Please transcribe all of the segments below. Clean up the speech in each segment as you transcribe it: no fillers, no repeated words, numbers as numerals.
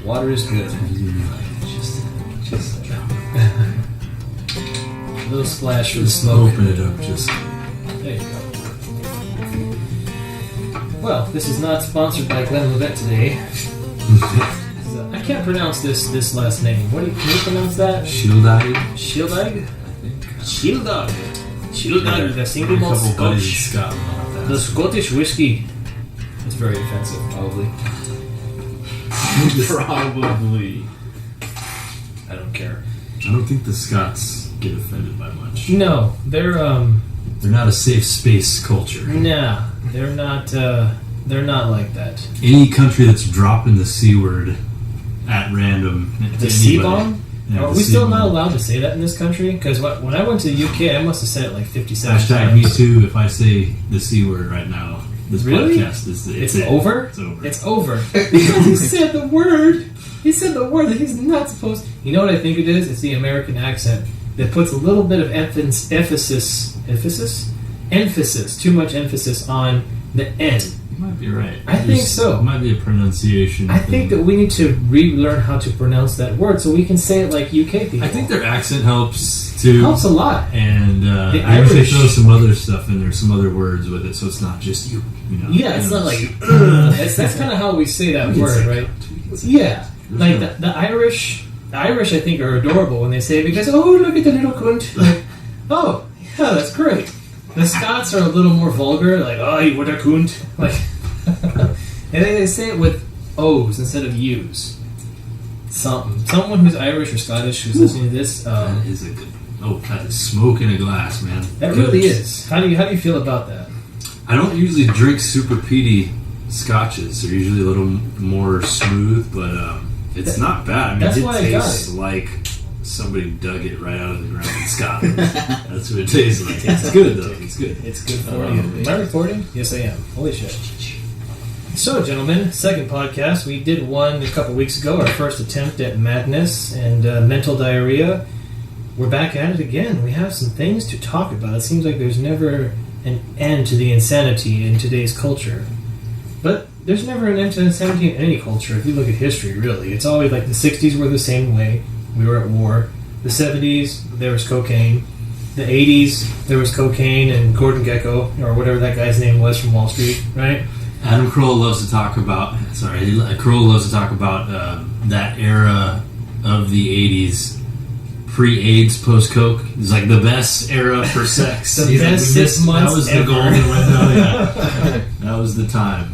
Water is good. Just a little splash for the smoke. Open it up, just. There you go. Well, this is not sponsored by Glenn Levet today. I can't pronounce this last name. Can you pronounce that? Shieldegg? Shieldegg? I think. Shieldegg. Shieldegg, the single malt Scotch. The Scottish whiskey. It's very offensive, probably. Probably. I don't care. I don't think the Scots get offended by much. No, they're not a safe space culture. Nah, they're not like that. Any country that's dropping the C word at random. The C-bomb? Yeah, Are we still not allowed to say that in this country? Because when I went to the UK, I must have said it like 57 Hashtag times. me too. If I say the C word right now, this Really? podcast is It's over? It's over. It's over. Because he said the word. He said the word that he's not supposed to. You know what I think it is? It's the American accent that puts a little bit of emphasis, too much emphasis on the N. You might be right. I think so. It might be a pronunciation I thing. think that we need to relearn how to pronounce that word so we can say it like UK people. I think their accent helps too. Helps a lot. And The I usually Irish- throw some other stuff in there, some other words with it, so it's not just you know. Yeah, it's not like that's kind of how we say that word, right? Yeah, like the Irish. The Irish, I think, are adorable when they say it because look at the little cunt. Like, oh, yeah, that's great. The Scots are a little more vulgar, like you what a cunt, like, and they say it with O's instead of U's. Someone who's Irish or Scottish who's listening to this, That is a good. Oh, God, it's smoke in a glass, man. that Good. really is. How do you feel about that? I don't usually drink super peaty scotches. They're usually a little more smooth, but it's not bad. I mean, That's it why I got tastes it. like somebody dug it right out of the ground in Scotland. That's what it tastes like. It's good, though. It's good. It's good for you. Am I recording? Yes, I am. Holy shit. So, gentlemen, second podcast. We did one a couple weeks ago, our first attempt at madness and mental diarrhea. We're back at it again. We have some things to talk about. It seems like there's never an end to the insanity in today's culture. But there's never an end to insanity in any culture. If you look at history, really. It's always like the 60s were the same way. We were at war. The 70s, there was cocaine. The 80s, there was cocaine and Gordon Gekko, or whatever that guy's name was from Wall Street, right? Adam Kroll loves to talk about. Kroll loves to talk about that era of the '80s, pre-AIDS, post-coke. It's like the best era for sex. The He's best like, 6 months That was ever. the golden window. Yeah, that was the time.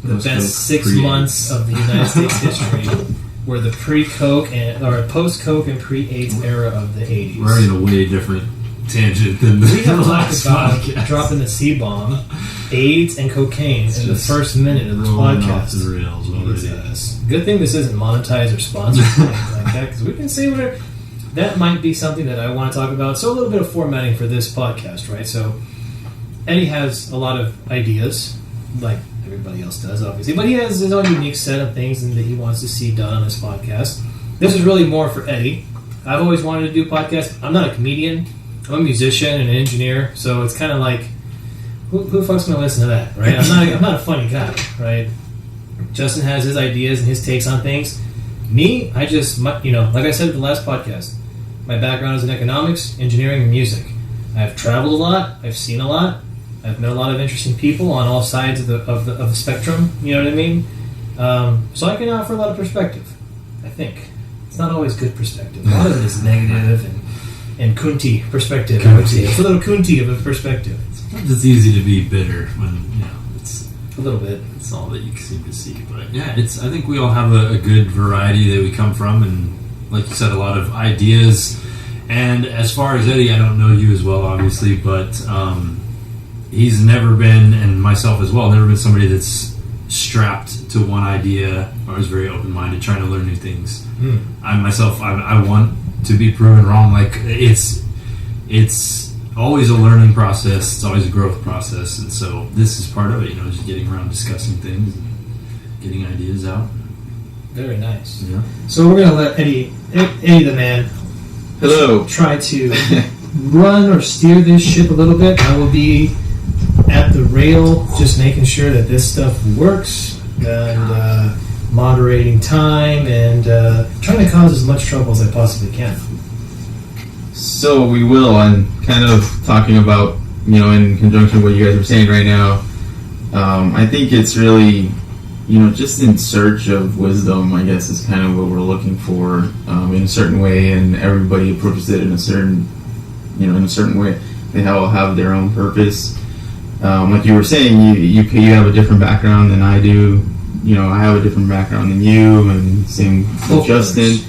The Post-coke, best 6 pre-AIDS. months of the United States history were the pre-coke or post-coke and pre-AIDS era of the 80s. We're already in a way different tangent than We the have last talked about podcast. dropping the C-bomb, AIDS, and cocaine in the Just first minute of this rolling off podcast. the rails already. Yes. Good thing this isn't monetized or sponsored or anything like that, because we can say whatever. That might be something that I want to talk about. So a little bit of formatting for this podcast, right? So Eddie has a lot of ideas, like everybody else does, obviously, but he has his own unique set of things that he wants to see done on this podcast. This is really more for Eddie. I've always wanted to do podcasts. I'm not a comedian. I'm a musician and an engineer, so it's kind of like, who the fuck's going to listen to that, right? I'm not a funny guy, right? Justin has his ideas and his takes on things. Me, I just, like I said in the last podcast, my background is in economics, engineering, and music. I've traveled a lot. I've seen a lot. I've met a lot of interesting people on all sides of the spectrum. You know what I mean? So I can offer a lot of perspective. I think it's not always good perspective. A lot of it is negative and kunti perspective. I would say it's a little kunti of a perspective. Sometimes it's easy to be bitter when it's A little bit. It's all that you seem to see, but yeah, I think we all have a good variety that we come from, and like you said, a lot of ideas. And as far as Eddie, I don't know you as well, obviously, but he's never been, and myself as well, never been somebody that's strapped to one idea. I was very open-minded, trying to learn new things. I want to be proven wrong. Like it's always a learning process. It's always a growth process, and so this is part of it. Just getting around discussing things and getting ideas out. Very nice. Yeah. So we're gonna let Eddie the man, Hello. try to run or steer this ship a little bit. I will be at the rail, just making sure that this stuff works. And moderating time, and trying to cause as much trouble as I possibly can. So we will, and kind of talking about, in conjunction with what you guys are saying right now, I think it's really, just in search of wisdom, I guess, is kind of what we're looking for in a certain way, and everybody approaches it in a certain way. They all have their own purpose. Like you were saying, you have a different background than I do. I have a different background than you, and same with Justin.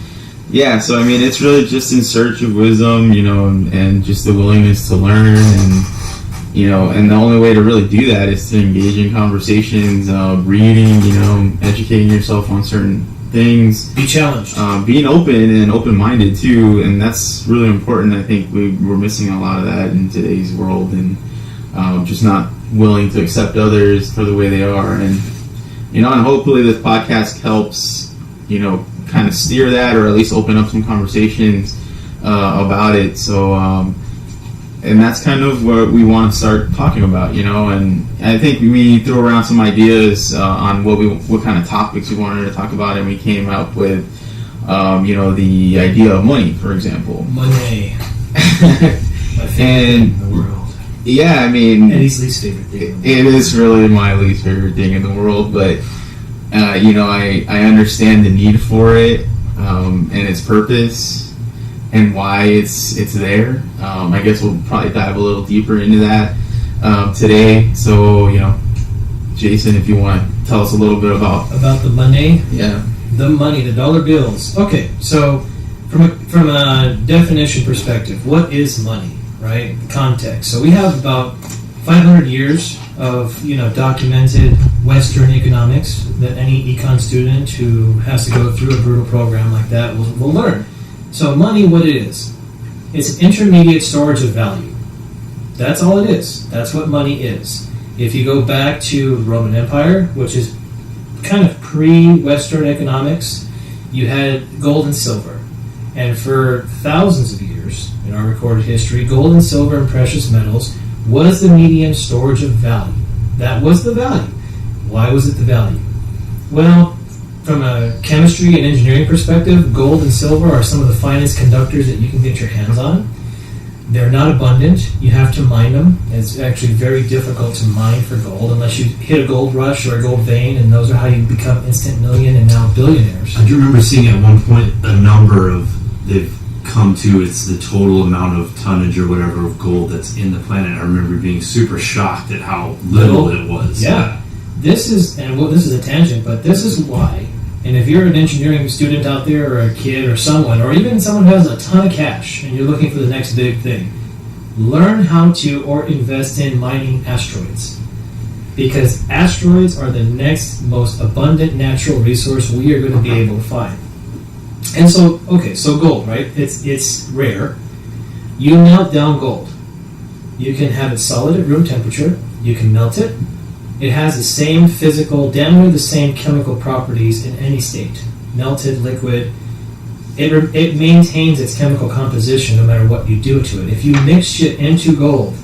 Yeah, so I mean, it's really just in search of wisdom, and just the willingness to learn, and the only way to really do that is to engage in conversations, reading, educating yourself on certain things. Be challenged. Being open and open-minded too, and that's really important. I think we're missing a lot of that in today's world, and just not willing to accept others for the way they are, and hopefully this podcast helps, kind of steer that, or at least open up some conversations about it. So, and that's kind of what we want to start talking about, and I think we threw around some ideas on what kind of topics we wanted to talk about, and we came up with, the idea of money, for example. Money. My favorite thing in the world. Yeah, I mean, Eddie's least favorite thing. It is really my least favorite thing in the world, but I understand the need for it, and its purpose, and why it's there. I guess we'll probably dive a little deeper into that today. So, Jason, if you want to tell us a little bit about the money. Yeah. The money, the dollar bills. Okay, so from a definition perspective, what is money, right? Context. So we have about 500 years of documented Western economics that any econ student who has to go through a brutal program like that will learn. So money, what it is, it's an intermediate storage of value. That's all it is. That's what money is. If you go back to the Roman Empire, which is kind of pre-Western economics, you had gold and silver. And for thousands of years in our recorded history, gold and silver and precious metals was the medium storage of value. That was the value. Why was it the value? Well, from a chemistry and engineering perspective, gold and silver are some of the finest conductors that you can get your hands on. They're not abundant. You have to mine them. It's actually very difficult to mine for gold unless you hit a gold rush or a gold vein, and those are how you become instant million and now billionaires. I do remember seeing at one point a number of, they've come to, it's the total amount of tonnage or whatever of gold that's in the planet. I remember being super shocked at how little it was. Yeah. This is a tangent, but this is why. And if you're an engineering student out there, or a kid, or someone, or even someone who has a ton of cash, and you're looking for the next big thing, learn how to or invest in mining asteroids. Because asteroids are the next most abundant natural resource we are going to be able to find. And so gold, right? It's rare. You melt down gold. You can have it solid at room temperature. You can melt it. It has the same physical, damn near the same chemical properties in any state. Melted, liquid. It maintains its chemical composition no matter what you do to it. If you mix it into gold,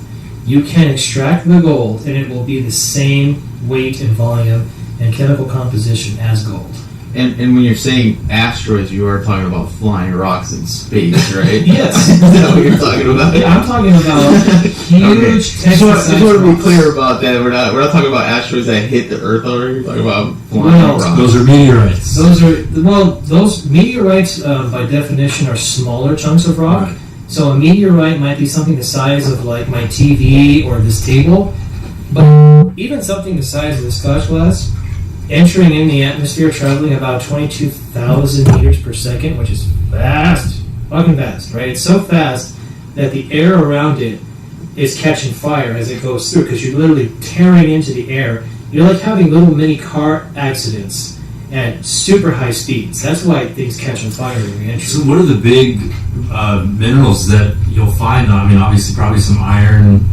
you can extract the gold and it will be the same weight and volume and chemical composition as gold. And when you're saying asteroids, you are talking about flying rocks in space, right? Yes. Is that what you're talking about? Yeah, I'm talking about huge I just want to be clear about that. We're not talking about asteroids that hit the Earth already. We're talking about flying rocks. Those are meteorites. Those meteorites, by definition, are smaller chunks of rock. Right. So a meteorite might be something the size of like my TV or this table, but even something the size of the Scotch glass, entering in the atmosphere, traveling about 22,000 meters per second, which is fast, fucking fast, right? It's so fast that the air around it is catching fire as it goes through, because you're literally tearing into the air. You're like having little mini car accidents at super high speeds. That's why things catch on fire when you enter. So what are the big minerals that you'll find? I mean, obviously probably some iron,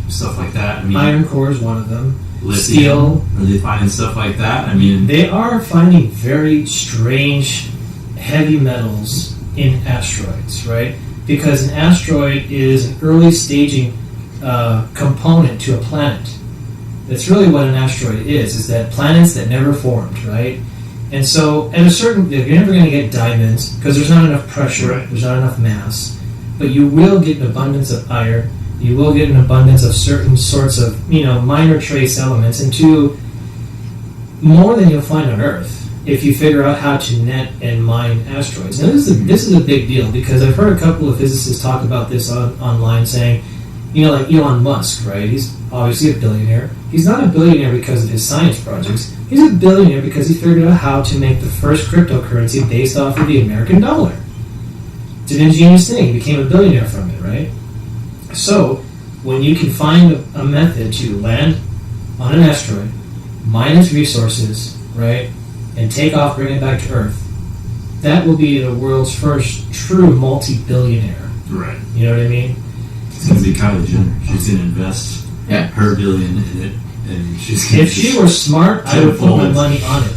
stuff like that. I mean, iron core is one of them. Lithium. Steel. Are they finding stuff like that? I mean, they are finding very strange heavy metals in asteroids, right? Because an asteroid is an early staging component to a planet. That's really what an asteroid is that planets that never formed, right? And so, at a certain, you're never going to get diamonds because there's not enough pressure, there's not enough mass, but you will get an abundance of iron, you will get an abundance of certain sorts of, minor trace elements, and more than you'll find on Earth if you figure out how to net and mine asteroids. Now, this is a big deal because I've heard a couple of physicists talk about this online saying, like Elon Musk, right? He's obviously a billionaire. He's not a billionaire because of his science projects. He's a billionaire because he figured out how to make the first cryptocurrency based off of the American dollar. It's an ingenious thing. He became a billionaire from it, right? So, when you can find a method to land on an asteroid, mine its resources, right, and take off, bring it back to Earth, that will be the world's first true multi-billionaire. Right. You know what I mean? It's going to be Kylie Jenner. She's going to invest her billion in it, and she's going If she were smart, I would put my money on it.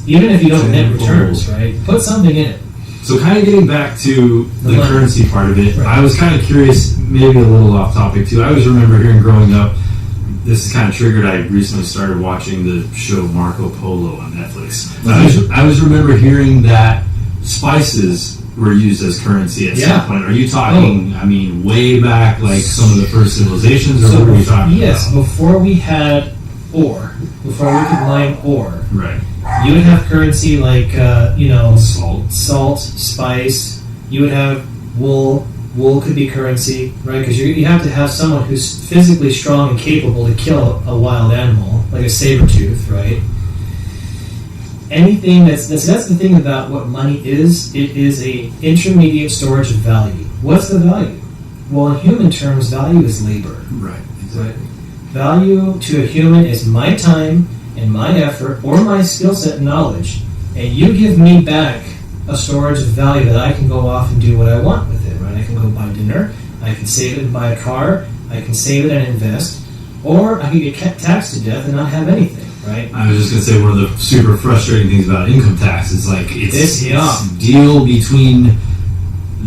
Even if you don't net returns, right? Put something in it. So kind of getting back to the currency part of it, right. I was kind of curious, maybe a little off topic too. I always remember hearing growing up, this is kind of triggered, I recently started watching the show Marco Polo on Netflix. I always remember hearing that spices were used as currency at some point. Are you talking, way back, like some of the first civilizations, or what are we talking about? Yes, before we had ore, before we could mine ore, right. You would have currency like, salt, spice. You would have wool. Wool could be currency, right? Because you have to have someone who's physically strong and capable to kill a wild animal, like a saber tooth, right? Anything that's the thing about what money is. It is a intermediate storage of value. What's the value? Well, in human terms, value is labor. Right. Exactly. Right? Value to a human is my time and my effort or my skill set and knowledge, and you give me back a storage of value that I can go off and do what I want with it, right? I can go buy dinner, I can save it and buy a car, I can save it and invest, or I can get taxed to death and not have anything, right? I was just going to say, one of the super frustrating things about income tax is like it's a deal between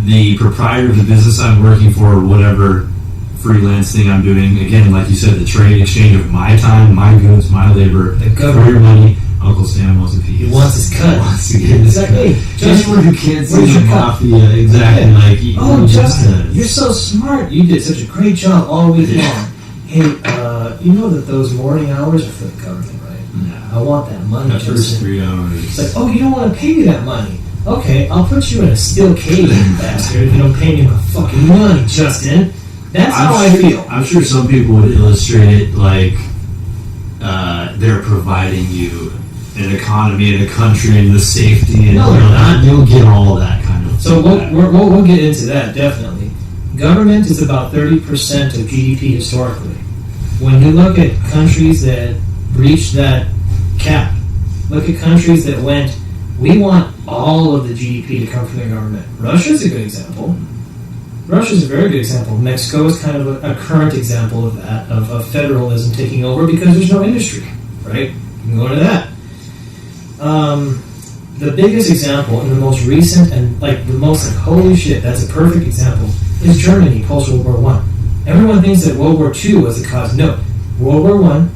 the proprietor of the business I'm working for, or whatever freelance thing I'm doing. Again, like you said, the trade exchange of my time, my goods, my labor, for your money. Uncle Sam wants a piece. He wants his cut. He wants to get his cut. Anyone who can't see the mafia, exactly. Yeah. Like, Justin, you're so smart. You did such a great job all week long. Hey, you know that those morning hours are for the government, right? Yeah. I want that money, Justin. First 3 hours. It's like, oh, you don't want to pay me that money. Okay, I'll put you in a steel cage, you bastard, if you don't pay me my fucking money, Justin. That's how I feel. I'm sure some people would illustrate it like they're providing you an economy and a country and the safety, and you'll get all of that kind of. So we'll get into that definitely. Government is about 30% of GDP historically. When you look at countries that breached that cap, look at countries that went, we want all of the GDP to come from the government. Russia's a good example. Russia's a very good example. Mexico is kind of a current example of that, of federalism taking over because there's no industry, right? You can go into that. The biggest example and the most recent and the most holy shit, that's a perfect example, is Germany post World War I. Everyone thinks that World War II was the cause. No. World War I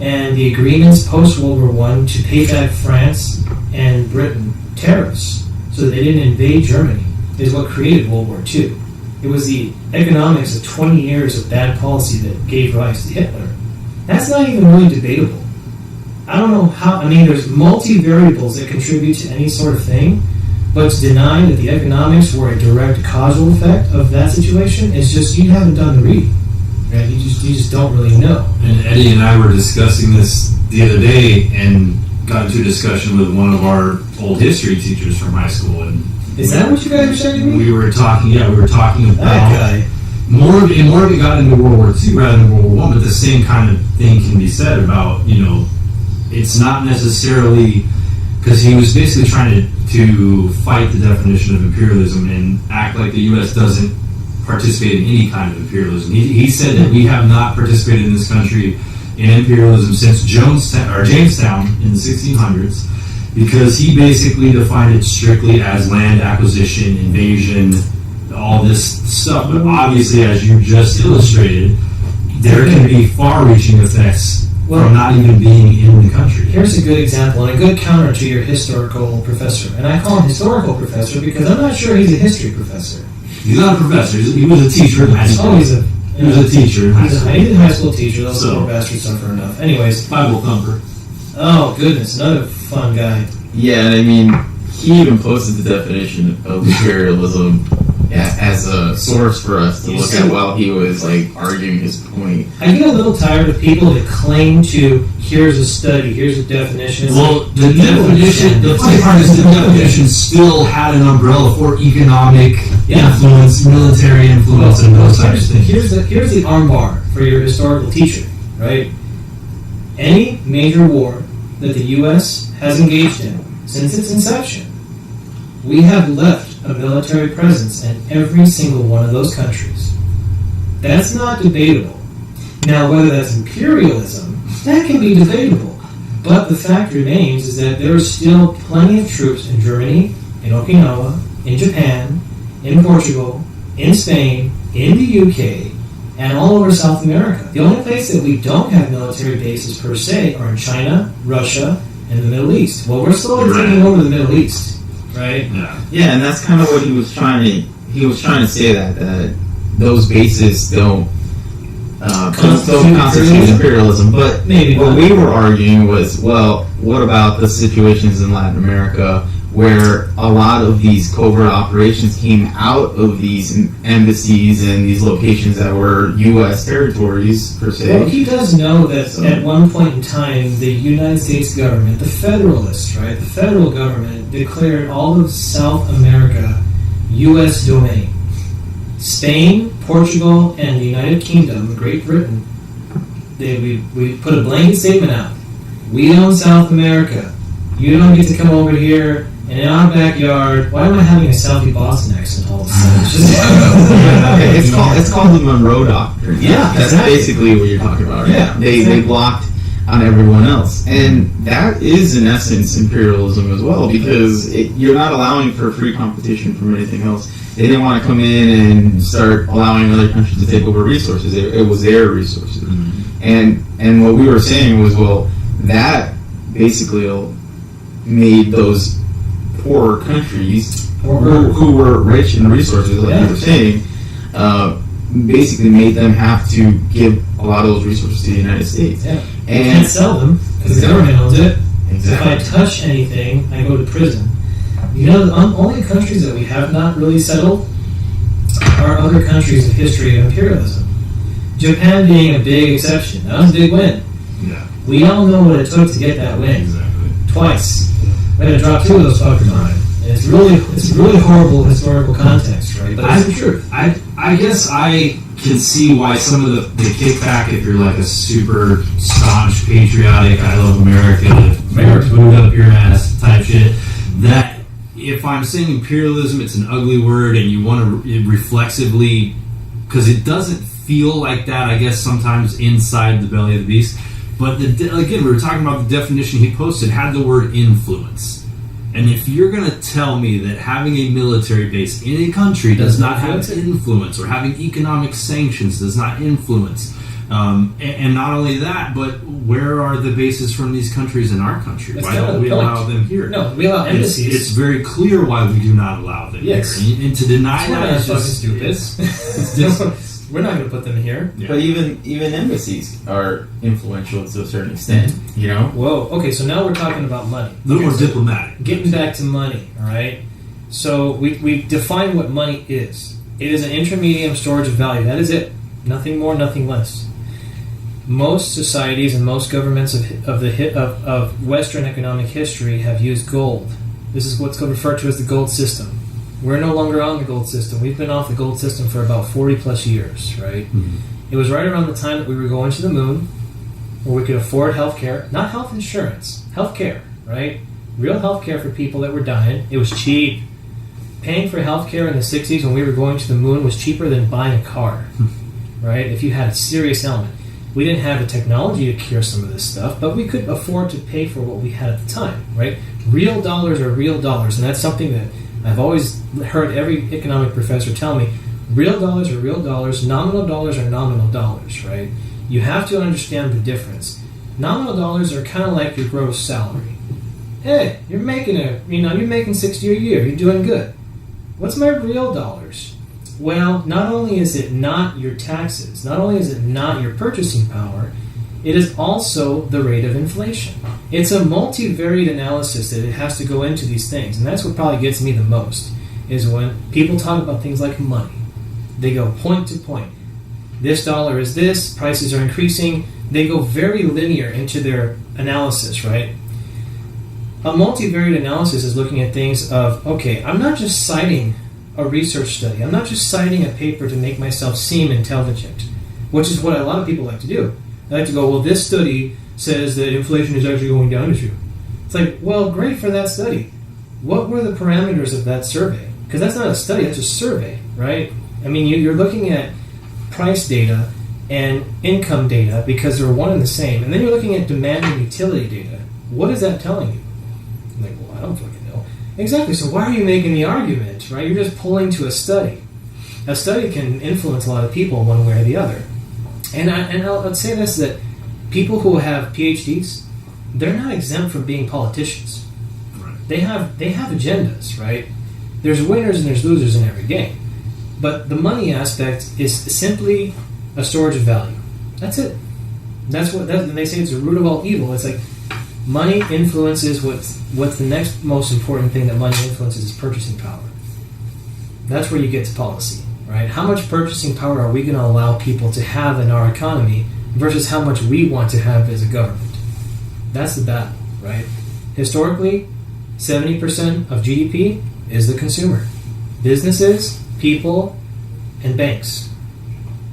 and the agreements post World War I to pay back France and Britain tariffs so that they didn't invade Germany is what created World War II. It was the economics of 20 years of bad policy that gave rise to Hitler. That's not even really debatable. I don't know how, there's multi-variables that contribute to any sort of thing, but to deny that the economics were a direct causal effect of that situation is just, you haven't done the reading. Right? You just don't really know. And Eddie and I were discussing this the other day and got into a discussion with one of our old history teachers from high school. And is that what you guys are saying to me? We were talking about that guy. More of it got into World War II rather than World War I, but the same kind of thing can be said about, it's not necessarily, because he was basically trying to fight the definition of imperialism and act like the U.S. doesn't participate in any kind of imperialism. He said that we have not participated in this country in imperialism since Jamestown in the 1600s, because he basically defined it strictly as land acquisition, invasion, all this stuff. But obviously, as you just illustrated, there can be far-reaching effects from not even being in the country. Here's a good example and a good counter to your historical professor. And I call him historical professor because I'm not sure he's a history professor. He's not a professor. He was a teacher in high school. Oh, he was a teacher in high school. He's a high school teacher. Those poor bastards suffer enough. Anyways. Bible thumper. Oh, goodness. Another fun guy. Yeah, and I mean, he even posted the definition of imperialism as a source for us to look at while he was like arguing his point. I get a little tired of people that claim to, here's a study, here's a definition. Well, the definition, the funny part is the definition still had an umbrella for economic influence, military influence, and those types of things. Here's the armbar for your historical teacher, right? Any major war that the U.S. has engaged in since its inception, we have left a military presence in every single one of those countries. That's not debatable. Now, whether that's imperialism, that can be debatable. But the fact remains is that there are still plenty of troops in Germany, in Okinawa, in Japan, in Portugal, in Spain, in the UK, and all over South America. The only place that we don't have military bases per se are in China, Russia, and the Middle East. Well, we're slowly taking over the Middle East, right? Yeah, and that's kind of what he was trying to say that those bases don't constitute imperialism. But maybe what we were arguing was, well, what about the situations in Latin America where a lot of these covert operations came out of these embassies and these locations that were U.S. territories, per se? Well, he does know that at one point in time, the United States government, the Federalists, right, the federal government declared all of South America U.S. domain. Spain, Portugal, and the United Kingdom, Great Britain, we put a blanket statement out. We own South America. You don't get to come over here. And in our backyard, why am I having a Southie Boston accent all of a sudden? It's called the Monroe Doctrine. Yeah, that's basically what you're talking about. Right? Yeah, they blocked on everyone else, and that is in essence imperialism as well, because you're not allowing for free competition from anything else. They didn't want to come in and start allowing other countries to take over resources. It was their resources, and what we were saying was, well, that basically made those poor countries who were rich in resources, like you were saying, basically made them have to give a lot of those resources to the United States. Yeah. And you can't sell them because the government owns it. Exactly. If I touch anything, I go to prison. You know, the only countries that we have not really settled are other countries of history of imperialism. Japan being a big exception. That was a big win. Yeah. We all know what it took to get that win. Exactly. Twice. We had to drop 2 of those fuckers on it. And it's really horrible historical context, right? But it's the truth. I guess I can see why some of the kickback, if you're like a super staunch, patriotic, I love America, move up your ass type shit, that if I'm saying imperialism, it's an ugly word, and you want to reflexively, because it doesn't feel like that, I guess, sometimes inside the belly of the beast. But again, we were talking about the definition he posted had the word influence. And if you're going to tell me that having a military base in a country does not have influence, or having economic sanctions does not influence, and not only that, but where are the bases from these countries in our country? Why don't we allow them here? No, we allow embassies. It's very clear why we do not allow them here. And to deny that is just stupid. We're not going to put them here. Yeah. But even embassies are influential to a certain extent, you know? Whoa, okay, so now we're talking about money. A little more diplomatic. Getting back to money, all right? So we define what money is. It is an intermediate storage of value. That is it. Nothing more, nothing less. Most societies and most governments of Western economic history have used gold. This is what's referred to as the gold system. We're no longer on the gold system. We've been off the gold system for about 40 plus years, right? Mm-hmm. It was right around the time that we were going to the moon, where we could afford health care, not health insurance, health care, right? Real health care for people that were dying. It was cheap. Paying for health care in the 60s when we were going to the moon was cheaper than buying a car, right? If you had a serious ailment. We didn't have the technology to cure some of this stuff, but we could afford to pay for what we had at the time, right? Real dollars are real dollars, and that's something that I've always heard every economic professor tell me. Real dollars are real dollars, nominal dollars are nominal dollars, right? You have to understand the difference. Nominal dollars are kind of like your gross salary. Hey, you're making 60 a year. You're doing good. What's my real dollars? Well, not only is it not your taxes, not only is it not your purchasing power, it is also the rate of inflation. It's a multivariate analysis that it has to go into these things, and that's what probably gets me the most, is when people talk about things like money. They go point to point. This dollar is this, prices are increasing. They go very linear into their analysis, right? A multivariate analysis is looking at things of, okay, I'm not just citing a research study. I'm not just citing a paper to make myself seem intelligent, which is what a lot of people like to do. They like to go, well, this study says that inflation is actually going down this year. It's like, well, great for that study. What were the parameters of that survey? Because that's not a study, that's a survey, right? I mean, you're looking at price data and income data because they're one and the same. And then you're looking at demand and utility data. What is that telling you? I'm like, well, I don't fucking know. Exactly, so why are you making the argument, right? You're just pulling to a study. A study can influence a lot of people one way or the other. And I'll say this, that people who have PhDs, they're not exempt from being politicians. Right. They have agendas, right? There's winners and there's losers in every game. But the money aspect is simply a storage of value. That's it. And they say it's the root of all evil. It's like money influences what's the next most important thing that money influences is purchasing power. That's where you get to policy, right? How much purchasing power are we going to allow people to have in our economy versus how much we want to have as a government? That's the battle, right? Historically, 70% of GDP is the consumer. Businesses, people, and banks.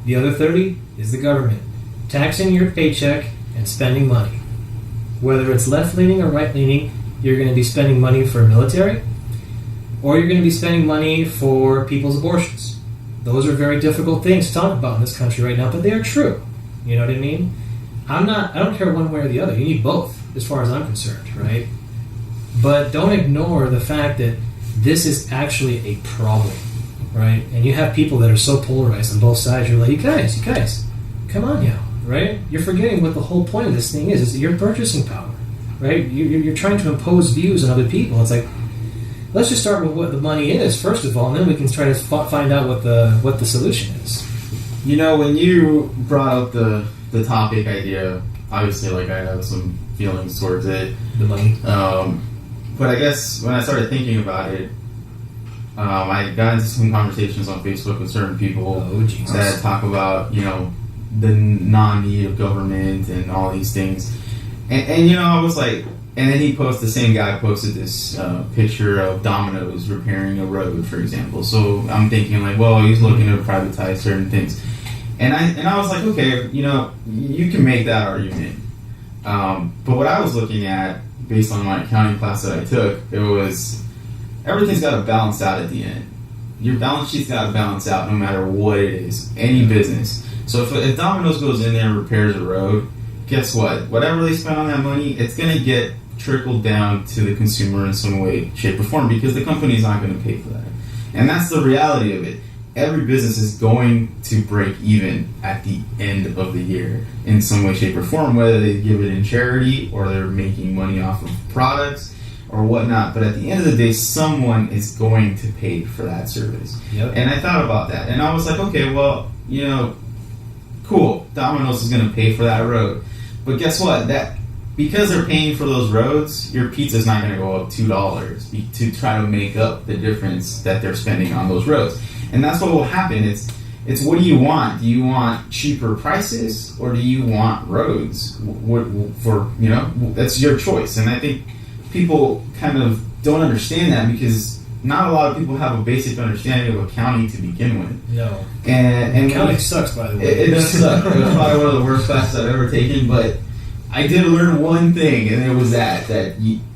The other 30 is the government, taxing your paycheck and spending money. Whether it's left-leaning or right-leaning, you're going to be spending money for military, or you're going to be spending money for people's abortions. Those are very difficult things to talk about in this country right now, but they are true. You know what I mean? I don't care one way or the other. You need both, as far as I'm concerned, right? But don't ignore the fact that this is actually a problem, right? And you have people that are so polarized on both sides. You're like, you guys, come on now, right? You're forgetting what the whole point of this thing is your purchasing power, right? You're trying to impose views on other people. It's like, let's just start with what the money is, first of all, and then we can try to find out what the solution is. You know, when you brought up the topic idea, obviously, like, I have some feelings towards it. The money. But I guess when I started thinking about it, I got into some conversations on Facebook with certain people that talk about, you know, the non-need of government and all these things. And you know, I was like, and then the same guy posted this picture of Domino's repairing a road, for example. So I'm thinking like, well, he's looking to privatize certain things. And I was like, okay, you know, you can make that argument. But what I was looking at, based on my accounting class that I took, it was everything's got to balance out at the end. Your balance sheet's got to balance out no matter what it is, any business. So if Domino's goes in there and repairs a road, guess what? Whatever they spend on that money, it's going to get trickled down to the consumer in some way, shape, or form because the company's not going to pay for that. And that's the reality of it. Every business is going to break even at the end of the year in some way, shape, or form, whether they give it in charity or they're making money off of products or whatnot. But at the end of the day, someone is going to pay for that service. Yep. And I thought about that. And I was like, okay, well, you know, cool, Domino's is going to pay for that road. But guess what? That because they're paying for those roads, your pizza's not going to go up $2 to try to make up the difference that they're spending on those roads. And that's what will happen. It's what do you want? Do you want cheaper prices or do you want roads? For you know, that's your choice. And I think people kind of don't understand that because not a lot of people have a basic understanding of accounting to begin with. No. And accounting sucks, by the way. It does suck. It was probably one of the worst classes I've ever taken, but I did learn one thing, and it was that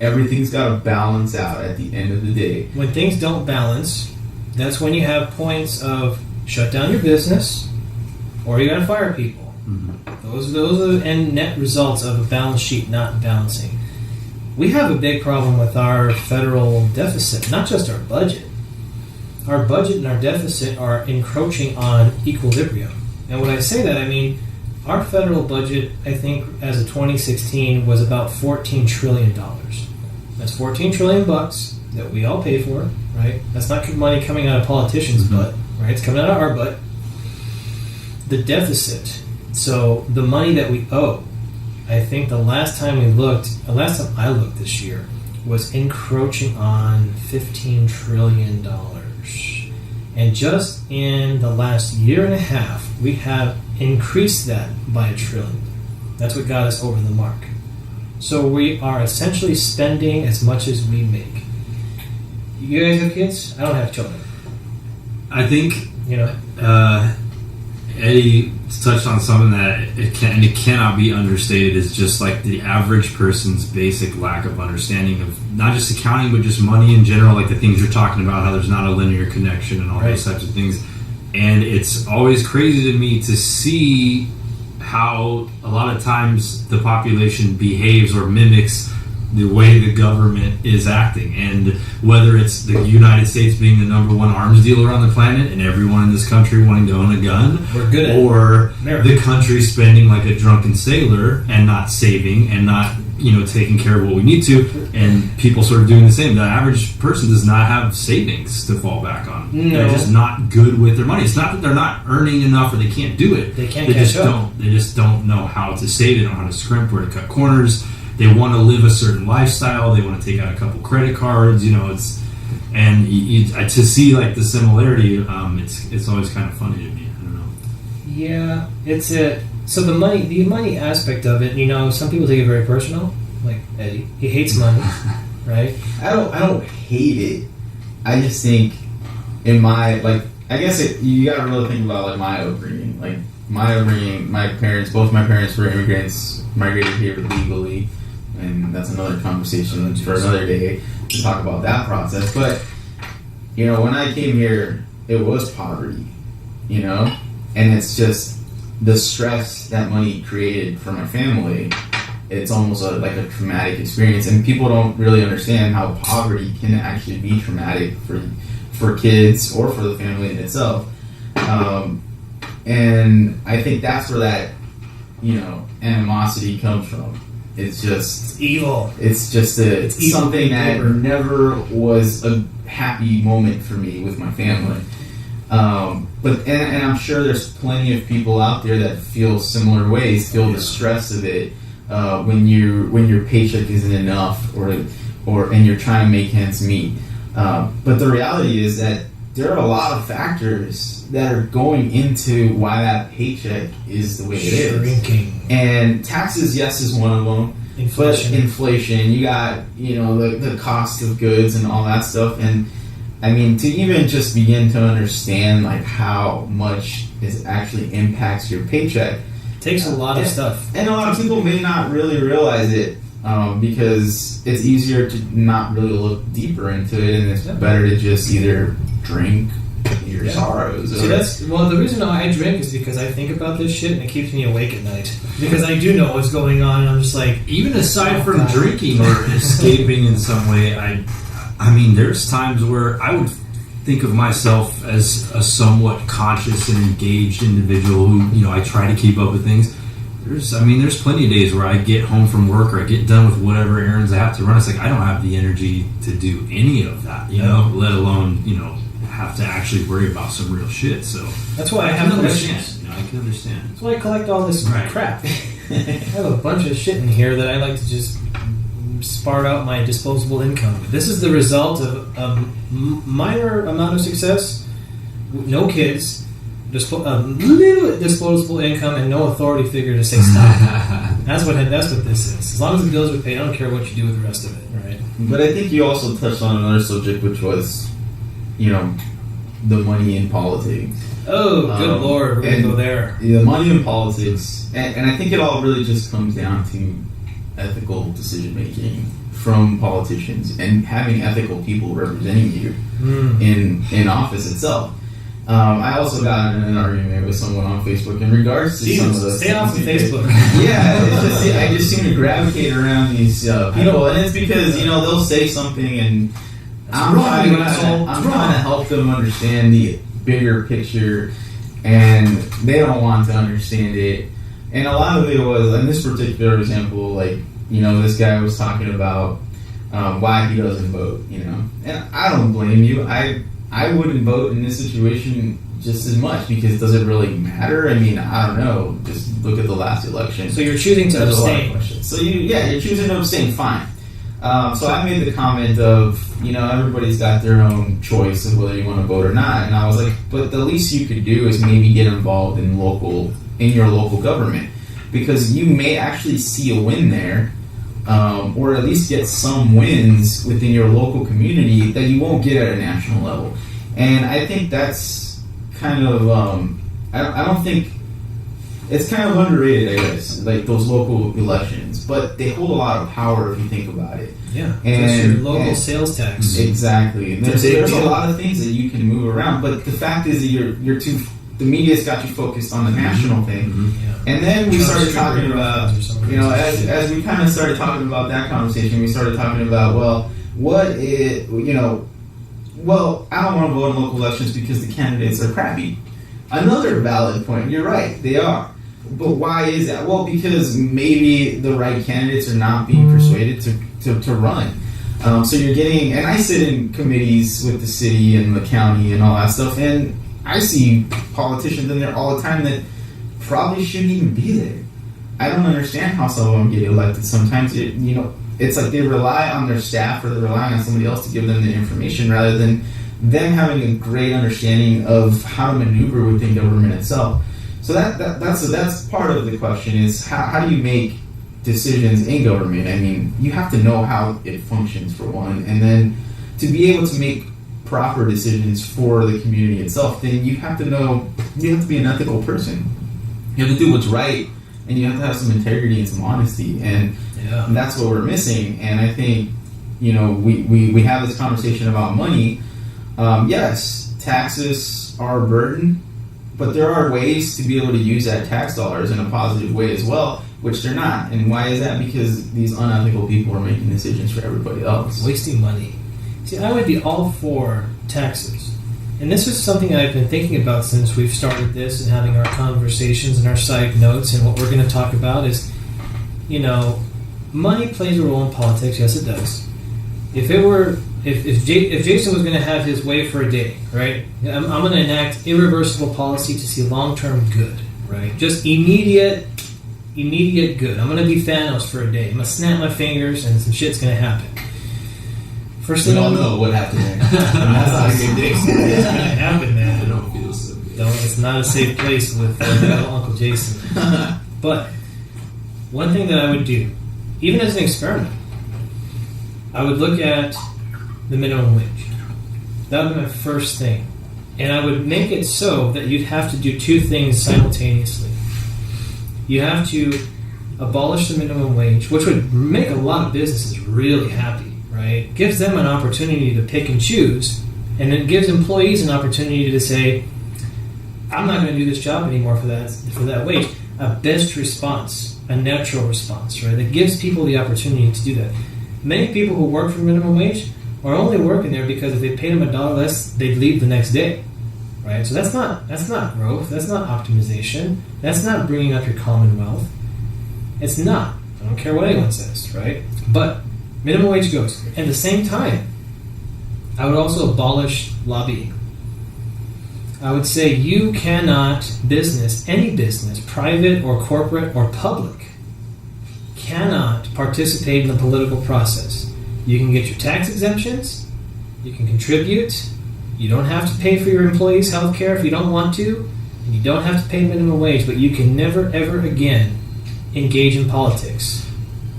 everything's got to balance out at the end of the day. When things don't balance, that's when you have points of shut down your business, or you got to fire people. Mm-hmm. Those are the end net results of a balance sheet not balancing. We have a big problem with our federal deficit, not just our budget. Our budget and our deficit are encroaching on equilibrium. And when I say that, I mean our federal budget, I think, as of 2016, was about $14 trillion. That's $14 trillion that we all pay for, right? That's not money coming out of politicians' butt, right? It's coming out of our butt. The deficit, so the money that we owe, I think the last time I looked this year, was encroaching on $15 trillion. And just in the last year and a half, we have increased that by $1 trillion. That's what got us over the mark. So we are essentially spending as much as we make. You guys have kids? I don't have children. I think, Eddie touched on something that it cannot be understated, is just like the average person's basic lack of understanding of not just accounting but just money in general, like the things you're talking about, how there's not a linear connection and all those types of things. And it's always crazy to me to see how a lot of times the population behaves or mimics the way the government is acting, and whether it's the United States being the number one arms dealer on the planet and everyone in this country wanting to own a gun, we're good at or the country spending like a drunken sailor and not saving and not taking care of what we need to, and people sort of doing the same. The average person does not have savings to fall back on. No. They're just not good with their money. It's not that they're not earning enough or they can't do it. They just don't know how to save. They don't know how to scrimp or to cut corners. They want to live a certain lifestyle. They want to take out a couple credit cards. To see like the similarity, it's always kind of funny to me. I don't know. Yeah, so the money aspect of it. Some people take it very personal. Like Eddie, he hates money, right? I don't hate it. I just think in my you got to really think about like my upbringing. Like my upbringing, both my parents were immigrants, migrated here legally. And that's another conversation for another day to talk about that process. But, when I came here, it was poverty, and it's just the stress that money created for my family. It's almost like a traumatic experience. And people don't really understand how poverty can actually be traumatic for kids or for the family in itself. And I think that's where that, animosity comes from. It's just evil. It's just something that never was a happy moment for me with my family. But I'm sure there's plenty of people out there that feel similar ways, feel the stress of it when your paycheck isn't enough, or and you're trying to make ends meet. But the reality is that there are a lot of factors that are going into why that paycheck is the way it is. Shrinking. And taxes, yes, is one of them. Inflation. But inflation, you got, the cost of goods and all that stuff. And, I mean, to even just begin to understand, like, how much it actually impacts your paycheck. Takes a lot of stuff. And a lot of people may not really realize it because it's easier to not really look deeper into it, and it's better to just either drink your sorrows. See, the reason I drink is because I think about this shit and it keeps me awake at night. Because I do know what's going on, and I'm just like... Even aside from drinking or escaping in some way, I mean, there's times where I would think of myself as a somewhat conscious and engaged individual who, I try to keep up with things. There's plenty of days where I get home from work or I get done with whatever errands I have to run. It's like I don't have the energy to do any of that, let alone, have to actually worry about some real shit. So that's why I have collections. I can understand. That's why I collect all this crap. I have a bunch of shit in here that I like to just spart out my disposable income. This is the result of a minor amount of success, no kids, little disposable income, and no authority figure to say stop. That's what this is. As long as the bills are paid, I don't care what you do with the rest of it, right? But I think you also touched on another subject, which was, the money in politics. Oh, good Lord, we're going to go there. The money in politics, and I think it all really just comes down to ethical decision making from politicians and having ethical people representing you in office itself. I also got in an argument with someone on Facebook in regards to some of the... Stay off of Facebook. Yeah, it's just, I just seem to gravitate around these people, and it's because, they'll say something and I'm trying to help them understand the bigger picture, and they don't want to understand it. And a lot of it was, in this particular example, like, this guy was talking about why he doesn't vote, And I don't blame you. I wouldn't vote in this situation just as much, because does it really matter? I mean, I don't know. Just look at the last election. So you're choosing to abstain. So you're choosing to abstain. Fine. So I made the comment of, everybody's got their own choice of whether you want to vote or not. And I was like, but the least you could do is maybe get involved in your local government, because you may actually see a win there, or at least get some wins within your local community that you won't get at a national level. And I think that's kind of, I don't think, it's kind of underrated, I guess, like those local elections, but they hold a lot of power if you think about it. Yeah, and your local sales tax. Exactly. And there's a lot of things that you can move around, but the fact is that the media's got you focused on the national thing. Mm-hmm. Yeah. And then we started talking about, as we kind of started talking about that conversation, we started talking about, I don't want to vote in local elections because the candidates are crappy. Another valid point. You're right, they are. But why is that? Well, because maybe the right candidates are not being persuaded to run. So you're getting, and I sit in committees with the city and the county and all that stuff, and I see politicians in there all the time that probably shouldn't even be there. I don't understand how some of them get elected. Sometimes, it's like they rely on their staff or they rely on somebody else to give them the information rather than them having a great understanding of how to maneuver within government itself. So that's part of the question is how do you make decisions in government? I mean, you have to know how it functions for one, and then to be able to make proper decisions for the community itself, then you have to be an ethical person. You have to do what's right, and you have to have some integrity and some honesty, and that's what we're missing. And I think, we have this conversation about money. Yes, taxes are a burden, but there are ways to be able to use that tax dollars in a positive way as well, which they're not. And why is that? Because these unethical people are making decisions for everybody else. Wasting money. See, I would be all for taxes. And this is something I've been thinking about since we've started this and having our conversations and our side notes, and what we're going to talk about is, money plays a role in politics. Yes, it does. If Jason was going to have his way for a day, right? I'm going to enact irreversible policy to see long-term good, right? Just immediate good. I'm going to be Thanos for a day. I'm going to snap my fingers and some shit's going to happen. First thing we all know what happened there. That's not a good day. It's going to happen, man. I don't feel so good. It's not a safe place with Uncle Jason. But one thing that I would do, even as an experiment, I would look at the minimum wage. That would be my first thing. And I would make it so that you'd have to do two things simultaneously. You have to abolish the minimum wage, which would make a lot of businesses really happy, right? Gives them an opportunity to pick and choose, and it gives employees an opportunity to say, I'm not going to do this job anymore for that wage. A best response, a natural response, right? That gives people the opportunity to do that. Many people who work for minimum wage are only working there because if they paid them $1 less, they'd leave the next day, right? So that's not growth. That's not optimization. That's not bringing up your commonwealth. It's not. I don't care what anyone says, right? But minimum wage goes. At the same time, I would also abolish lobbying. I would say you cannot any business, private or corporate or public, cannot participate in the political process. You can get your tax exemptions, you can contribute, you don't have to pay for your employees' health care if you don't want to, and you don't have to pay minimum wage, but you can never ever again engage in politics.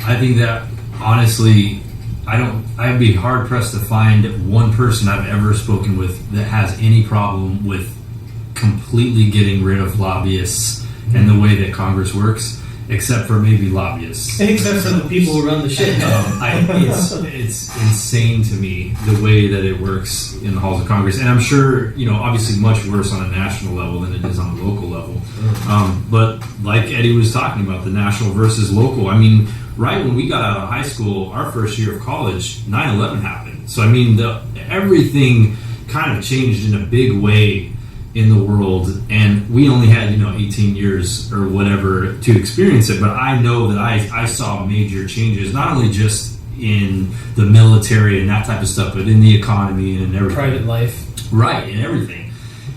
I think that, honestly, I'd be hard pressed to find one person I've ever spoken with that has any problem with completely getting rid of lobbyists and the way that Congress works, except for maybe lobbyists. Except for the people who run the shit. It's insane to me the way that it works in the halls of Congress, and I'm sure obviously much worse on a national level than it is on a local level. But like Eddie was talking about, the national versus local. I mean, right when we got out of high school, our first year of college, 9/11 happened. So I mean, everything kind of changed in a big way in the world, and we only had 18 years or whatever to experience it, but I know that I saw major changes, not only just in the military and that type of stuff, but in the economy and in everything. Private life. Right, and everything.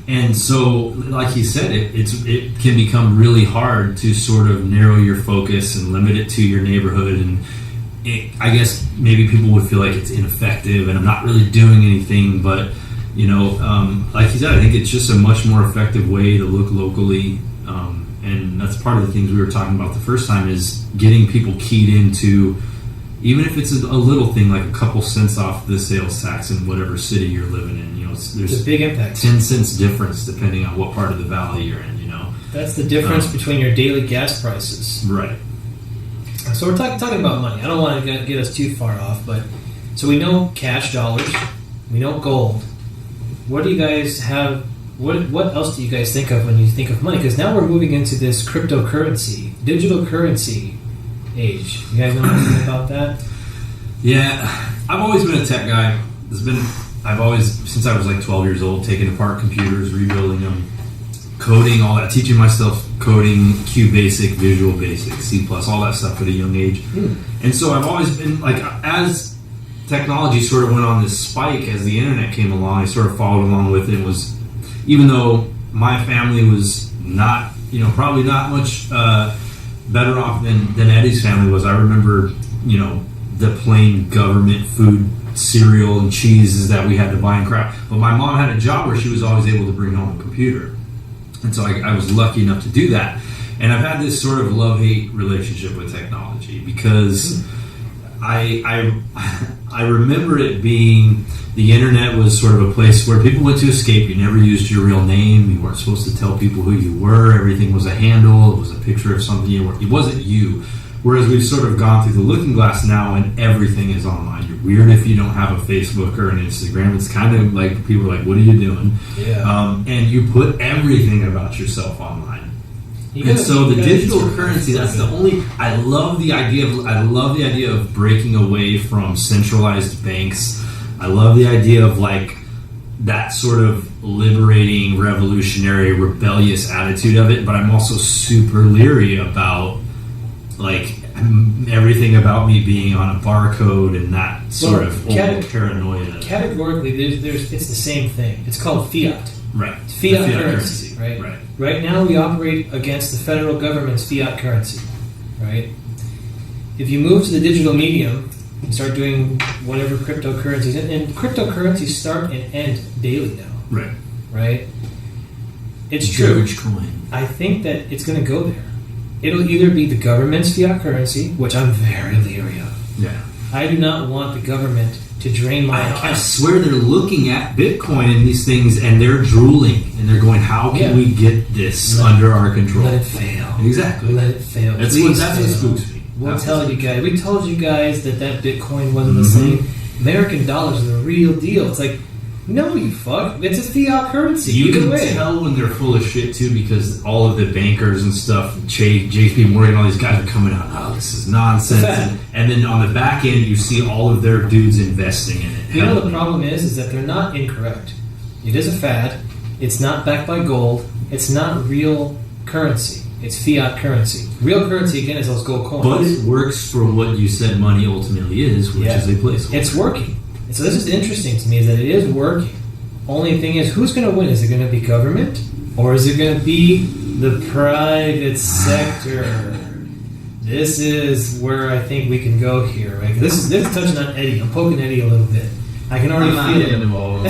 And so, like he said, it can become really hard to sort of narrow your focus and limit it to your neighborhood. And I guess maybe people would feel like it's ineffective and I'm not really doing anything. But, like he said, I think it's just a much more effective way to look locally. And that's part of the things we were talking about the first time is getting people keyed into, even if it's a little thing like a couple cents off the sales tax in whatever city you're living in. There's a big impact. 10 cents difference depending on what part of the valley you're in. That's the difference between your daily gas prices. Right. So we're talking about money. I don't want to get us too far off, but so we know cash dollars, we know gold. What do you guys have? What else do you guys think of when you think of money? Because now we're moving into this cryptocurrency, digital currency age. You guys know anything about that? Yeah, I've always been a tech guy. I've always, since I was like 12 years old, taken apart computers, rebuilding them, coding, all that, teaching myself coding, QBasic, Visual Basic, C++, all that stuff at a young age. And so I've always been, like, as technology sort of went on this spike, as the internet came along, I sort of followed along with it. Even though my family was not, probably not much better off than Eddie's family was. I remember, the plain government food, cereal and cheeses that we had to buy and crap. But my mom had a job where she was always able to bring home a computer. And so I was lucky enough to do that. And I've had this sort of love-hate relationship with technology because I remember it being, the internet was sort of a place where people went to escape. You never used your real name. You weren't supposed to tell people who you were. Everything was a handle. It was a picture of something. It wasn't you. Whereas we've sort of gone through the looking glass now and everything is online. You're weird if you don't have a Facebook or an Instagram. It's kind of like people are like, what are you doing? Yeah. And you put everything about yourself online. And so the digital currency, that's the only, I love the idea of breaking away from centralized banks. I love the idea of like that sort of liberating, revolutionary, rebellious attitude of it, but I'm also super leery about like everything about me being on a barcode and that sort of old paranoia. Categorically, it's the same thing. It's called fiat. Right. Fiat currency, right? Right now we operate against the federal government's fiat currency, right? If you move to the digital medium and start doing whatever cryptocurrencies, and cryptocurrencies start and end daily now. Right? It's true. Dogecoin. I think that it's going to go there. It'll either be the government's fiat currency, which I'm very leery of. Yeah. I do not want the government to drain my account. I swear they're looking at Bitcoin and these things and they're drooling and they're going, how can we get this under our control? Let it fail. Exactly. Let it fail. That's what spooks me. We'll tell you guys. We told you guys that Bitcoin wasn't the same. American dollars are the real deal. It's like, no, you fuck. It's a fiat currency. You can tell when they're full of shit, too, because all of the bankers and stuff, JP Morgan, all these guys are coming out, oh, this is nonsense. And then on the back end, you see all of their dudes investing in it. You know the problem is that they're not incorrect. It is a fad. It's not backed by gold. It's not real currency. It's fiat currency. Real currency, again, is those gold coins. But it works for what you said money ultimately is, which is a placeholder. It's working. And so this is interesting to me, is that it is working. Only thing is, who's going to win? Is it going to be government? Or is it going to be the private sector? This is where I think we can go here, right? This is touching on Eddie. I'm poking Eddie a little bit. I can already feel it. Involved.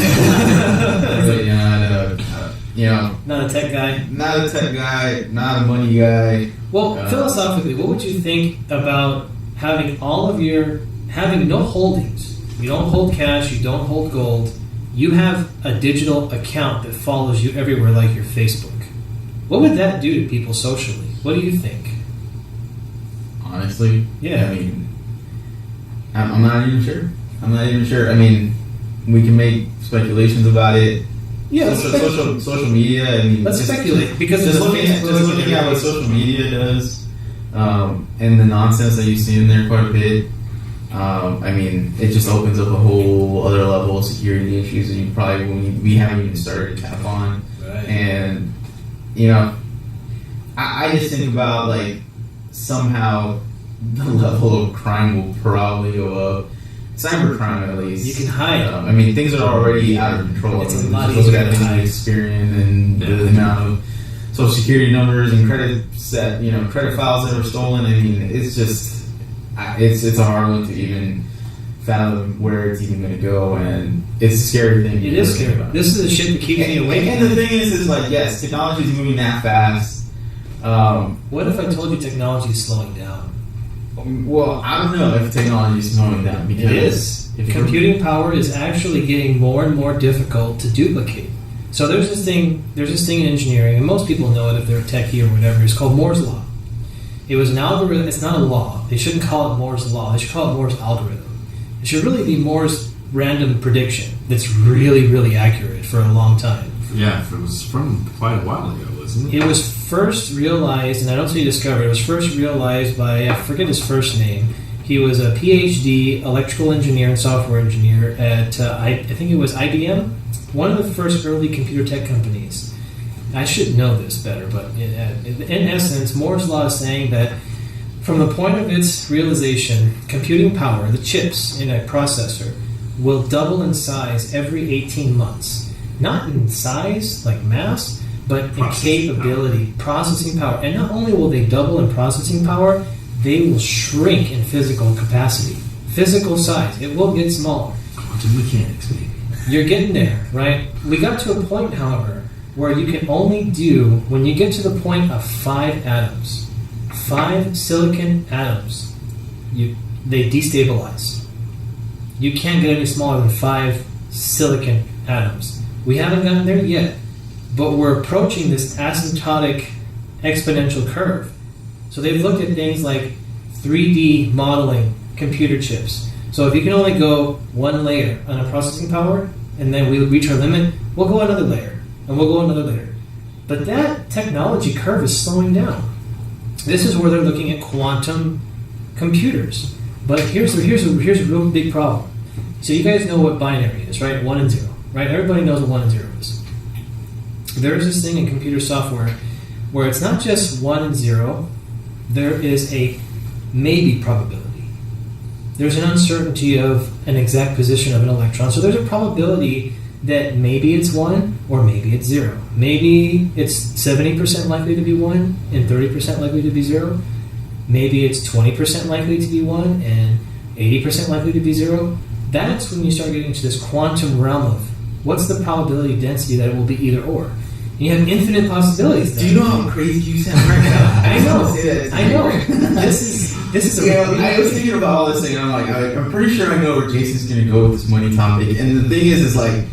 Not a tech guy. Not a tech guy. Not a money guy. Well, philosophically, what would you think about having having no holdings? You don't hold cash. You don't hold gold. You have a digital account that follows you everywhere, like your Facebook. What would that do to people socially? What do you think? Honestly, yeah. I mean, I'm not even sure. I mean, we can make speculations about it. Yeah, social media. I mean, let's speculate because just looking at what social media does, and the nonsense that you see in there quite a bit. I mean, it just opens up a whole other level of security issues that we haven't even started to tap on. Right. Right. And, you know, I just think about, like, somehow the level of crime will probably go up. Cybercrime, at least. You can hide. I mean, things are already out of control. It's a lot Just easier look at to things hide. like Experian and the amount of social security numbers and credits that, credit files that were stolen. I mean, it's just, it's a hard one to even fathom where it's even going to go, and it's a scary thing. It is scary. This is the shit that keeps me awake. And the thing is like, yes, technology is moving that fast. What if I told you technology is slowing down? Well, I don't know if technology is slowing down, because It is. Computing power is actually getting more and more difficult to duplicate. So there's this thing in engineering, and most people know it if they're a techie or whatever. It's called Moore's law. It was an algorithm. It's not a law. They shouldn't call it Moore's law. They should call it Moore's algorithm. It should really be Moore's random prediction that's really, really accurate for a long time. Yeah, it was from quite a while ago, wasn't it? It was first realized, and I don't say discovered, it was first realized by, I forget his first name. He was a PhD electrical engineer and software engineer at, I think it was IBM, one of the first early computer tech companies. I should know this better, but in essence, Moore's law is saying that from the point of its realization, computing power, the chips in a processor, will double in size every 18 months. Not in size, like mass, but in capability, processing power. And not only will they double in processing power, they will shrink in physical capacity. Physical size. It will get smaller. Quantum mechanics, baby. You're getting there, right? We got to a point, however, where you can only do, when you get to the point of 5 atoms, 5 silicon atoms, they destabilize. You can't get any smaller than 5 silicon atoms. We haven't gotten there yet, but we're approaching this asymptotic exponential curve. So they've looked at things like 3D modeling computer chips. So if you can only go one layer on a processing power, and then we reach our limit, we'll go another layer, and we'll go another layer. But that technology curve is slowing down. This is where they're looking at quantum computers. But here's a real big problem. So you guys know what binary is, right? 1 and 0, right? Everybody knows what 1 and 0 is. There's this thing in computer software where it's not just 1 and 0, there is a maybe probability. There's an uncertainty of an exact position of an electron. So there's a probability that maybe it's 1 or maybe it's 0. Maybe it's 70% likely to be 1 and 30% likely to be 0. Maybe it's 20% likely to be 1 and 80% likely to be 0. That's when you start getting into this quantum realm of what's the probability density that it will be either or. And you have infinite possibilities. Do you know how crazy you sound right now? I know. This is I was thinking about all this thing, and I'm pretty sure I know where Jason's going to go with this money topic. And the thing is like,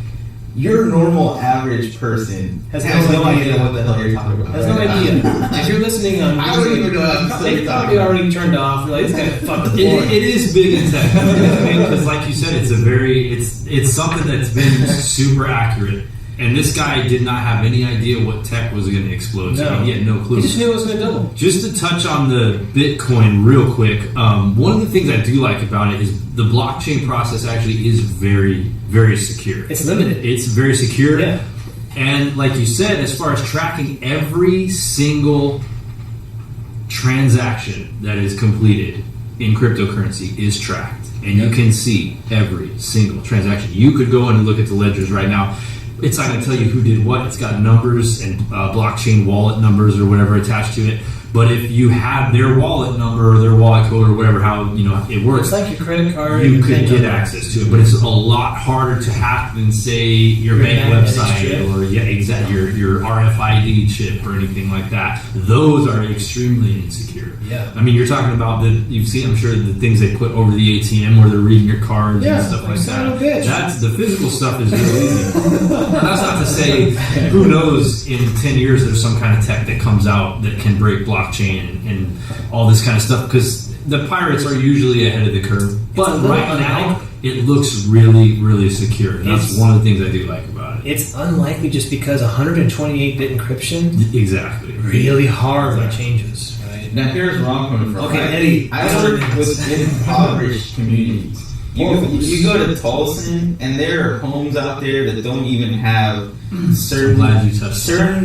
your normal average person has no idea what the hell you're talking about. Has no idea. If you're listening on, I don't even know how they probably already turned off. You're like, this guy's fucking boring. It is big in tech. Because, like you said, it's something that's been super accurate. And this guy did not have any idea what tech was going to explode. So he had no clue. He just knew it was going to double. Just to touch on the Bitcoin real quick, one of the things I do like about it is the blockchain process actually is very, very secure. It's limited. It's very secure. Yeah. And like you said, as far as tracking every single transaction that is completed in cryptocurrency is tracked. And you can see every single transaction. You could go in and look at the ledgers right now. It's not going to tell you who did what. It's got numbers and blockchain wallet numbers or whatever attached to it. But if you have their wallet number or their wallet code or whatever, how it works, it's like your credit card. You could get access to it, but it's a lot harder to hack than say your bank website or your RFID chip or anything like that. Those are extremely insecure. Yeah, I mean, you're talking about you've seen, I'm sure, the things they put over the ATM where they're reading your cards and stuff like that. That's the physical stuff is really easy. That's not to say, who knows, in 10 years there's some kind of tech that comes out that can break blockchain and all this kind of stuff, because the pirates are usually ahead of the curve. But right now, it looks really, really secure. That's one of the things I do like about it. It's unlikely just because 128-bit encryption. Exactly. Really hard when it changes. Right? Now here's where I'm coming from. Okay, Eddie. I work with impoverished communities. You go to Tulsa, and there are homes out there that don't even have certain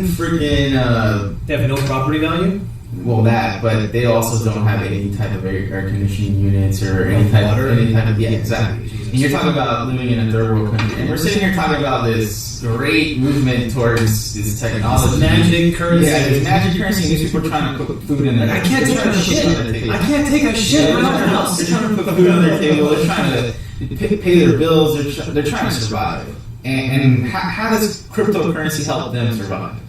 freaking. They have no property value. Well, that, but they also don't have any type of air conditioning units or any type of yeah, exactly. And you're talking about living in a third world country, and we're sitting here talking about this great movement towards this technology, magic currency. Yeah, this magic currency. And these people are trying to cook food in there. I can't take a shit. I can't take a shit around the house. They're trying to put food on their table. They're trying to pay their bills. They're trying to survive. And how does cryptocurrency help them survive?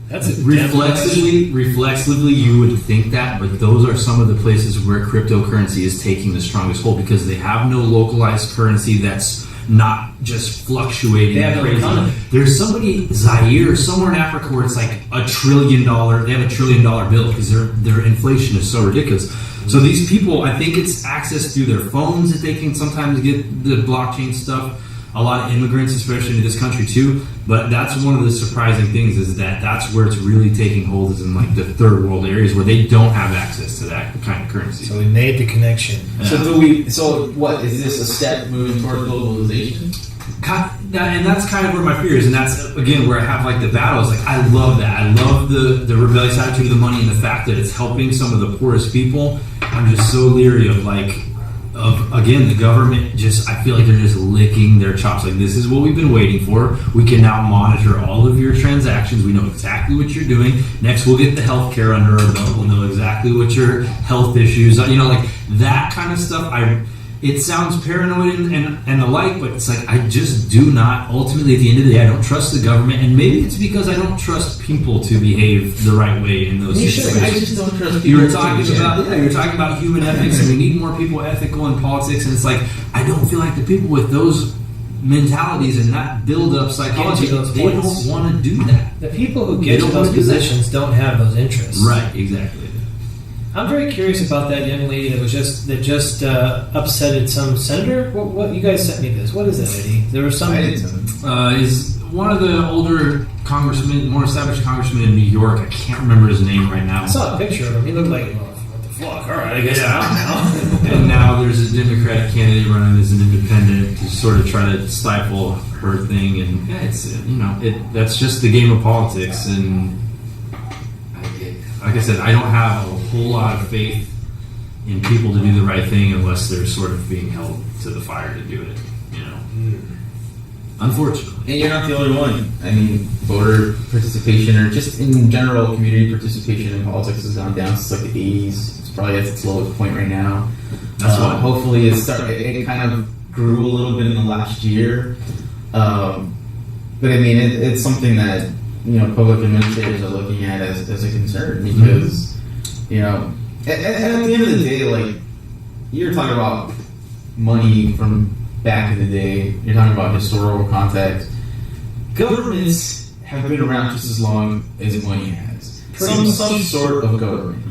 That's a reflexively, you would think that, but those are some of the places where cryptocurrency is taking the strongest hold because they have no localized currency that's not just fluctuating. They have no economy. There's somebody, Zaire, somewhere in Africa, where it's like $1 trillion. They have $1 trillion bill because their inflation is so ridiculous. So these people, I think it's access through their phones that they can sometimes get the blockchain stuff. A lot of immigrants, especially in this country too, but that's one of the surprising things is that that's where it's really taking hold is in like the third world areas where they don't have access to that kind of currency. So we made the connection. Yeah. So what is this a step moving toward globalization? And that's kind of where my fear is, and that's again where I have like the battles. Like I love that. I love the rebellious attitude of the money and the fact that it's helping some of the poorest people. I'm just so leery of again, the government I feel like they're just licking their chops. Like, this is what we've been waiting for. We can now monitor all of your transactions. We know exactly what you're doing. Next, we'll get the health care under our belt. We'll know exactly what your health issues are. Like that kind of stuff. It sounds paranoid and the like, but it's like, I just do not, ultimately, at the end of the day, I don't trust the government. And maybe it's because I don't trust people to behave the right way in those situations. I just don't trust people. You're talking about human ethics, and we need more people ethical in politics. And it's like, I don't feel like the people with those mentalities and that build-up psychology, they don't want to do that. The people who get to those positions don't have those interests. Right, exactly. I'm very curious about that young lady that just upsetted some senator. What you guys sent me this? What is that, Eddie? There was some. Is one of the older congressmen, more established congressmen in New York. I can't remember his name right now. I saw a picture of him. He looked like, what the fuck? All right, I guess now. And now there's a Democratic candidate running as an independent to sort of try to stifle her thing. And yeah, it's that's just the game of politics. And like I said, I don't have a whole lot of faith in people to do the right thing unless they're sort of being held to the fire to do it, Unfortunately. And you're not the only one. I mean, voter participation or just in general community participation in politics has gone down since like the 80s. It's probably at its lowest point right now. That's why. Hopefully it kind of grew a little bit in the last year. But I mean, it's something that public administrators are looking at as a concern because, at the end of the day, like, you're talking about money from back in the day, you're talking about historical context. Governments have been around just as long as money has. Some sort of government.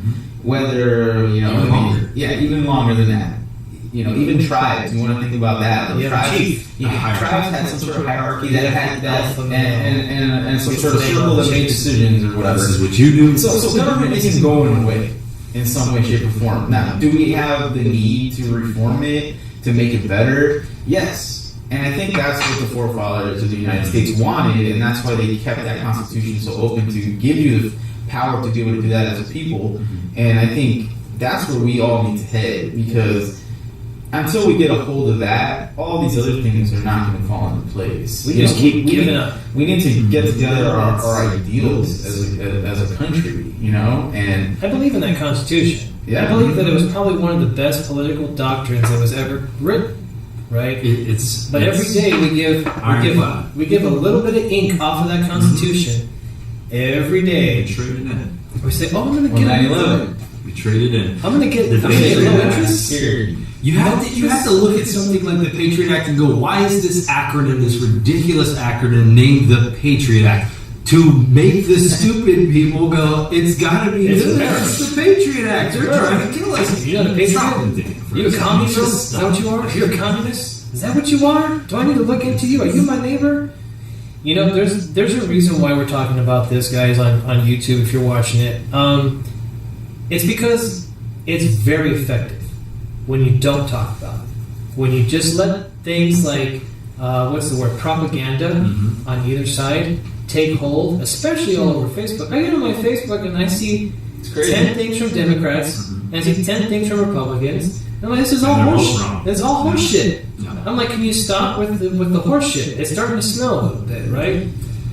Whether, even longer. Yeah, even longer than that. Even tribes, you want to think about that. Like tribes had some sort of hierarchy that had that and some sort of circle that made decisions or whatever. This is what you do. So government isn't going away in some way, shape, or form. Now, do we have the need to reform it, to make it better? Yes. And I think that's what the forefathers of the United States wanted, and that's why they kept that Constitution so open to give you the power to be able to do that as a people. And I think that's where we all need to head, because until we get a hold of that, all these other things are not going to fall into place. We just keep giving up. We need to get together our ideals as a country, and I believe in that Constitution. Yeah. I believe that it was probably one of the best political doctrines that was ever written. Right? But every day we give a little bit of ink off of that Constitution. Every day. We traded in. We say, I'm going to get 9/11. We traded in. I'm going to get low interest. You have to look at something like the Patriot Act and go, why is this acronym, this ridiculous acronym named the Patriot Act? To make the stupid people go, it's got to be this. It's the Patriot Act. They're trying to kill us. You're not a patriot? You a communist? Is that what you are? You're a communist? Is that what you are? Do I need to look into you? Are you my neighbor? There's a reason why we're talking about this, guys, on YouTube if you're watching it. It's because it's very effective when you don't talk about it. when you just let things like what's the word, propaganda on either side take hold, especially all over Facebook. I get on my Facebook and I see 10 things from Democrats and I see 10 things from Republicans. I'm like, this is all horseshit. That's all horseshit. Yeah. I'm like, can you stop with the horseshit? It's starting to smell a little bit, right?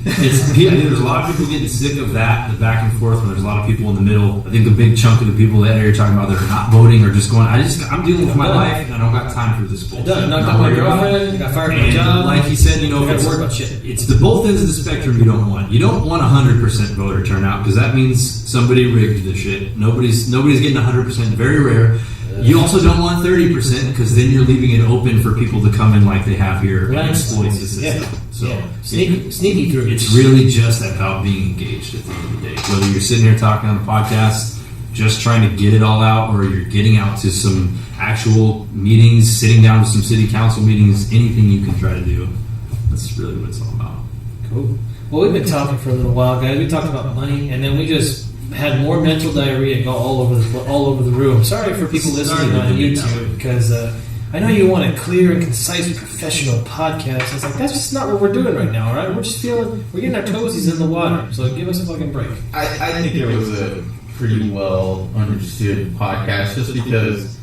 I think there's a lot of people getting sick of that, the back and forth, when there's a lot of people in the middle. I think the big chunk of the people that you're talking about that are not voting or just going, I'm dealing with my life and I don't got time for this bullshit. Knocked out my girlfriend, got fired from my job. Like he said, it's the both ends of the spectrum you don't want. You don't want 100% voter turnout because that means somebody rigged the shit. Nobody's getting 100%, very rare. You also don't want 30% because then you're leaving it open for people to come in like they have here and exploit the system. So sneaky through. It's really just about being engaged at the end of the day. Whether you're sitting here talking on the podcast, just trying to get it all out, or you're getting out to some actual meetings, sitting down to some city council meetings, anything you can try to do. That's really what it's all about. Cool. Well, we've been talking for a little while, guys. We talked about money, and then we just had more mental diarrhea go all over the room. Sorry for people listening on YouTube because I know you want a clear and concise professional podcast. It's like that's just not what we're doing right now, all right? We're just we're getting our toesies in the water. So give us a fucking break. I think it was a pretty well understood podcast, just because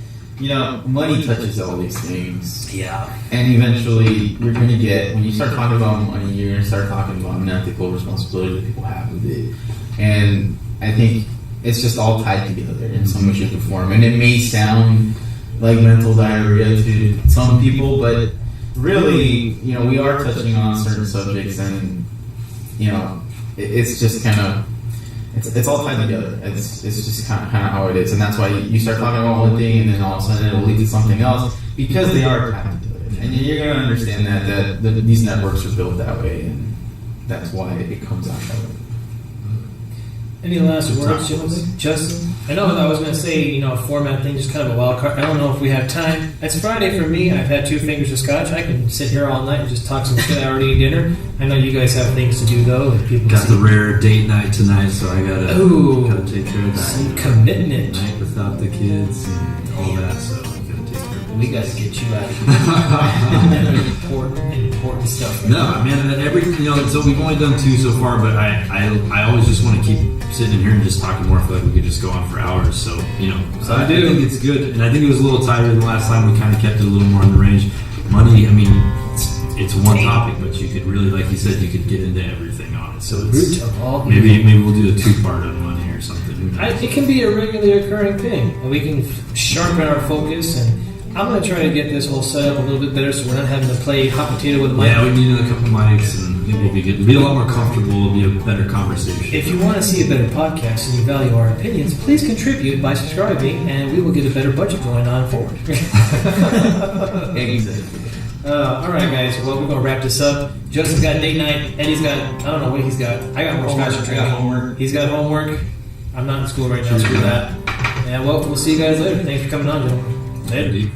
money touches all these things. Yeah. And eventually you're going to get, when you start talking about money, you're going to start talking about an ethical responsibility that people have with it. And I think it's just all tied together in some way, shape, or form. And it may sound like mental diarrhea to some people, but really, we are touching on certain subjects, and it's just kind of it's all tied together. It's just kind of how it is, and that's why you start talking about one thing, and then all of a sudden it'll lead to something else because they are tied together. And you're going to understand that these networks are built that way, and that's why it comes out that way. Any last words, Justin? I know I was going to say, a format thing, just kind of a wild card. I don't know if we have time. It's Friday for me. I've had 2 fingers of scotch. I can sit here all night and just talk some shit. I already ate dinner. I know you guys have things to do, though. And people got the rare date night tonight, so I gotta take care of that. Some commitment. Night without the kids and all that, so we gotta take care of it. We got to get you out of here. important stuff. Right no, man, so we've only done 2 so far, but I always just want to keep sitting in here and just talking more. I feel like we could just go on for hours. So so I think it's good, and I think it was a little tighter than the last time. We kind of kept it a little more in the range. Money, I mean, it's one topic, but you could really, like you said, you could get into everything on it. So it's, maybe we'll do a 2-part on money or something. It can be a regularly occurring thing, and we can sharpen our focus. And I'm going to try to get this whole setup a little bit better, so we're not having to play hot potato with the mic. Yeah, we need a couple mics, and I think we'll be good. It'll be a lot more comfortable. It'll be a better conversation. If you want to see a better podcast and you value our opinions, please contribute by subscribing, and we will get a better budget going on forward. Exactly. All right, guys. Well, we're going to wrap this up. Justin's got date night. Eddie's got, I don't know what he's got. I got more scotch to drink. He's got homework. I'm not in school right now, screw that. And well, we'll see you guys later. Thanks for coming on, gentlemen. Later.